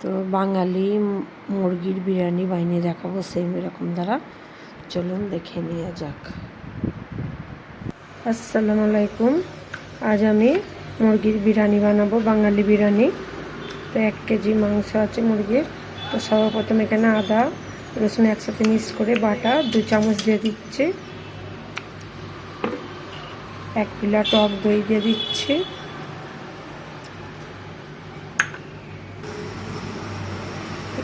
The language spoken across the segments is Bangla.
তো বাঙালি মুরগির বিরিয়ানি বানিয়ে দেখাবো সেম এরকম দ্বারা। চলুন দেখে নেওয়া যাক। আসসালামু আলাইকুম। আজ আমি মুরগির বিরিয়ানি বানাবো, বাঙালি বিরিয়ানি। তো 1 কেজি মাংস আছে মুরগির। তো সর্বপ্রথম এখানে আদা রসুন একসাথে মিক্স করে বাটা 2 চামচ দিয়ে দিচ্ছি। 1 পিলা টক দই দিয়ে দিচ্ছি।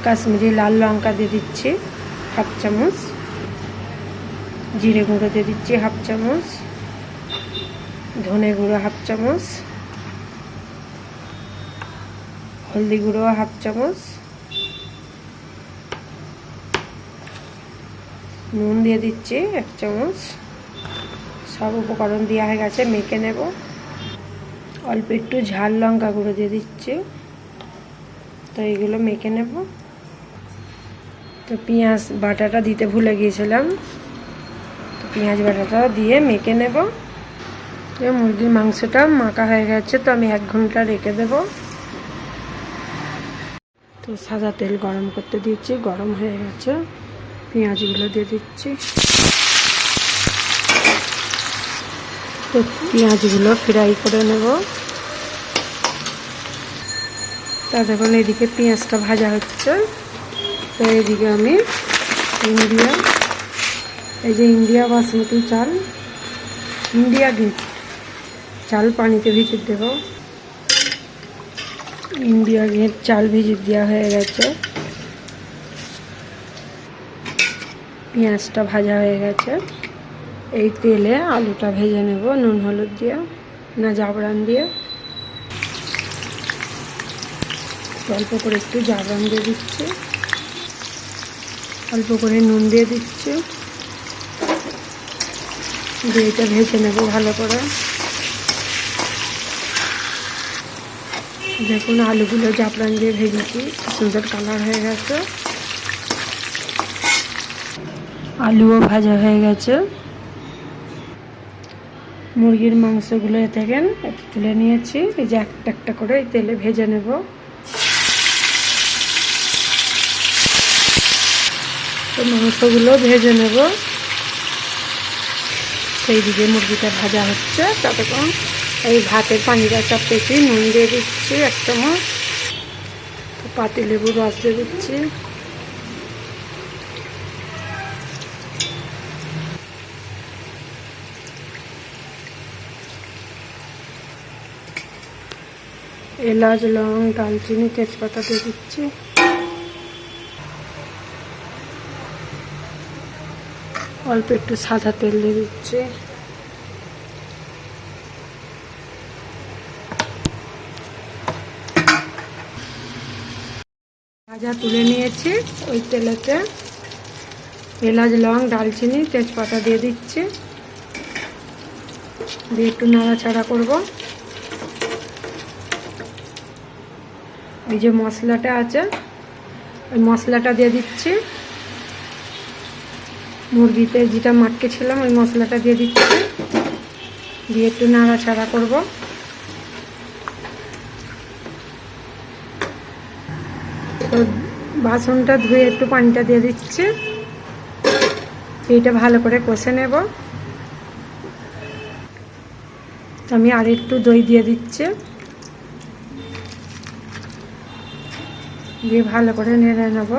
কাশ্মীরি লাল লঙ্কা দিয়ে দিচ্ছি 1/2 চামচ। জিরে গুঁড়ো দিয়ে দিচ্ছি 1/2 চামচ। ধনে গুঁড়ো 1/2 চামচ। হলদি গুঁড়ো 1/2 চামচ। নুন দিয়ে দিচ্ছি 1 চামচ। সব উপকরণ দেওয়া হয়ে গেছে, মেখে নেব। অল্প একটু ঝাল লঙ্কা গুঁড়ো দিয়ে দিচ্ছি। তো এইগুলো মেখে নেব। তো পেঁয়াজ বাটাটা দিতে ভুলে গিয়েছিলাম, তো পেঁয়াজ বাটাটা দিয়ে মেখে নেব। মুরগির মাংসটা মাখা হয়ে গেছে, তো আমি 1 ঘন্টা রেখে দেব। তো সাদা তেল গরম করতে দিচ্ছি, গরম হয়ে গেছে। পেঁয়াজগুলো দিয়ে দিচ্ছি। তো পেঁয়াজগুলো ফ্রাই করে নেব। তা দেখুন এদিকে পেঁয়াজটা ভাজা হচ্ছে। তো এদিকে আমি ইন্ডিয়া বাসমতি চাল, ইন্ডিয়া গেট চাল পানিতে ভিজিয়ে দেব। ইন্ডিয়া গেট চাল ভিজিয়ে দেওয়া হয়ে গেছে। পেঁয়াজটা ভাজা হয়ে গেছে। এই তেলে আলুটা ভেজে নেব, নুন হলুদ দিয়ে, না জাফরান দিয়ে। অল্প করে একটু জাফরান দিয়ে দিচ্ছি, অল্প করে নুন দিয়ে দিচ্ছি, দিয়ে এটা ভেজে নেব ভালো করে। দেখুন আলুগুলো জাফরান দিয়ে ভেজেছি, সুন্দর কালার হয়ে গেছে। আলুও ভাজা হয়ে গেছে। মুরগির মাংসগুলো থেকে তুলে নিয়েছি। এই যে একটা একটা করে এই তেলে ভেজে নেব। তো মাংসগুলো ভেজে নেব। সেই দিকে মুরগিটা ভাজা হচ্ছে, ততক্ষণ এই ভাতের পানিটা চাপতেছি। নুন দিয়ে দিচ্ছি 1 চামচ। পাতিলেবুর রস দিয়ে দিচ্ছি। এলাচ লং দালচিনি তেজপাতা দিয়ে দিচ্ছি। অল্প একটু সাদা তেল দিয়ে দিচ্ছি। ভাজা তুলে নিয়েছি। ওই তেলেতে এলাচ লং দালচিনি তেজপাতা দিয়ে দিচ্ছি, দিয়ে একটু নাড়াচাড়া করব। এই যে মশলাটা আছে, ওই মশলাটা দিয়ে দিচ্ছি। মুরগিতে যেটা মাটকেছিলাম ওই মশলাটা দিয়ে দিচ্ছি, দিয়ে একটু নাড়াচাড়া করব। তো বাসনটা ধুয়ে একটু পানিটা দিয়ে দিচ্ছি। এইটা ভালো করে কষে নেব। আমি আর একটু দই দিয়ে দিচ্ছি, দিয়ে ভালো করে নেড়ে নেব।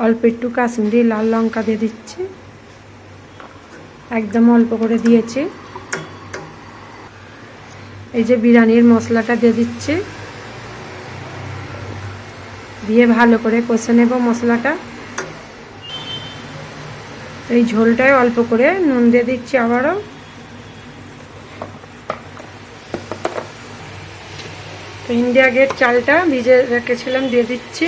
অল্প একটু কাশ্মীরি লাল লঙ্কা দিয়ে দিচ্ছি, একদম অল্প করে দিয়েছি। এই যে বিরিয়ানির মশলাটা দিয়ে দিচ্ছি, দিয়ে ভালো করে কষে নেব মশলাটা। এই ঝোলটায় অল্প করে নুন দিয়ে দিচ্ছি আবারও। তো ইন্ডিয়া গেট চালটা ভিজে রেখেছিলাম দিয়ে দিচ্ছি।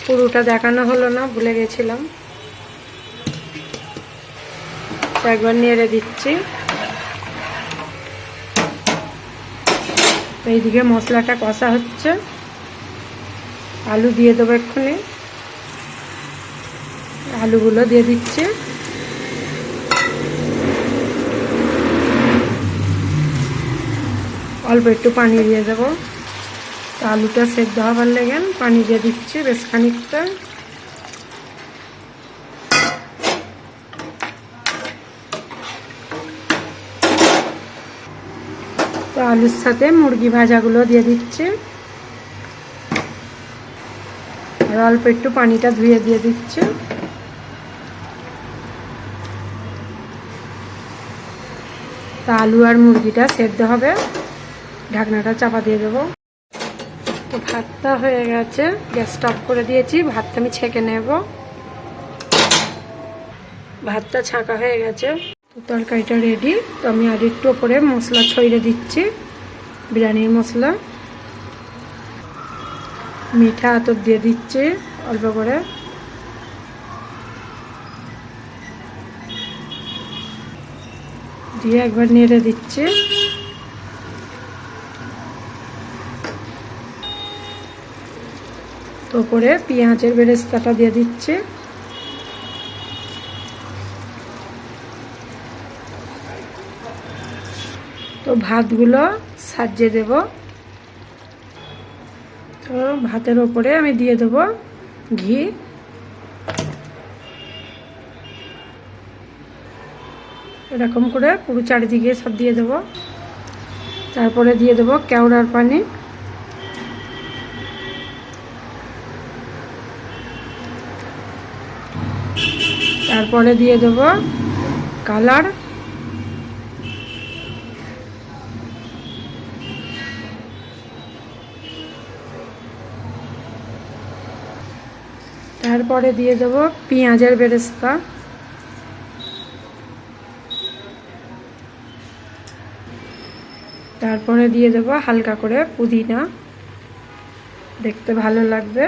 পুরোটা দেখানো হলো না, ভুলে গেছিলাম। একবার নেড়ে দিচ্ছি। এইদিকে মশলাটা কষা হচ্ছে, আলু দিয়ে দেবো এক্ষুনি। আলুগুলো দিয়ে দিচ্ছি। অল্প একটু পানি দিয়ে দেবো। তো আলুটা সেদ্ধ হবার লেগে পানি দিয়ে দিচ্ছি বেশ খানিকটা। তো আলুর সাথে মুরগি ভাজাগুলো দিয়ে দিচ্ছি, আর অল্প একটু পানিটা ধুয়ে দিয়ে দিচ্ছি। তা আলু আর মুরগিটা সেদ্ধ হবে, ঢাকনাটা চাপা দিয়ে দেবো। তো ভাতটা হয়ে গেছে, গ্যাসটা অফ করে দিয়েছি। ভাতটা আমি ছেঁকে নেব। ভাতটা ছাঁকা হয়ে গেছে, তো তরকারিটা রেডি। তো আমি আর একটু ওপরে মশলা ছড়িয়ে দিচ্ছি, বিরিয়ানির মশলা। মিঠা আতর দিয়ে দিচ্ছি অল্প করে। দিয়ে একবার নেড়ে দিচ্ছি। তো উপরে পেঁয়াজের বেরেস্তাটা দিয়ে দিচ্ছি। তো ভাতগুলো সাজিয়ে দেব। তো ভাতের ওপরে আমি দিয়ে দেব ঘি। এরকম করে পুরো চারিদিকে সব দিয়ে দেব। তারপরে দিয়ে দেব কেওড়ার পানি। তারপরে দিয়ে দেব কালার। তারপরে দিয়ে দেব পেঁয়াজের বেরেস্তা। তারপরে দিয়ে দেব হালকা করে পুদিনা, দেখতে ভালো লাগবে।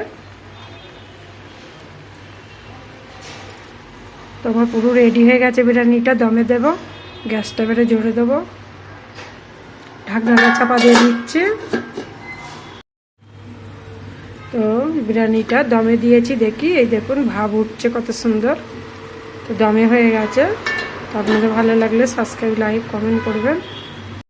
তো আমার পুরো রেডি হয়ে গেছে বিরিয়ানিটা। দমে দেব, গ্যাসটা বেড়ে জোরে দেবো, ঢাকনাটা চাপা দিয়ে দিচ্ছি। তো বিরিয়ানিটা দমে দিয়েছি, দেখি এই দেখুন ভাব উঠছে কত সুন্দর। তো দমে হয়ে গেছে। তো আপনাদের ভালো লাগলে সাবস্ক্রাইব, লাইক, কমেন্ট করবেন।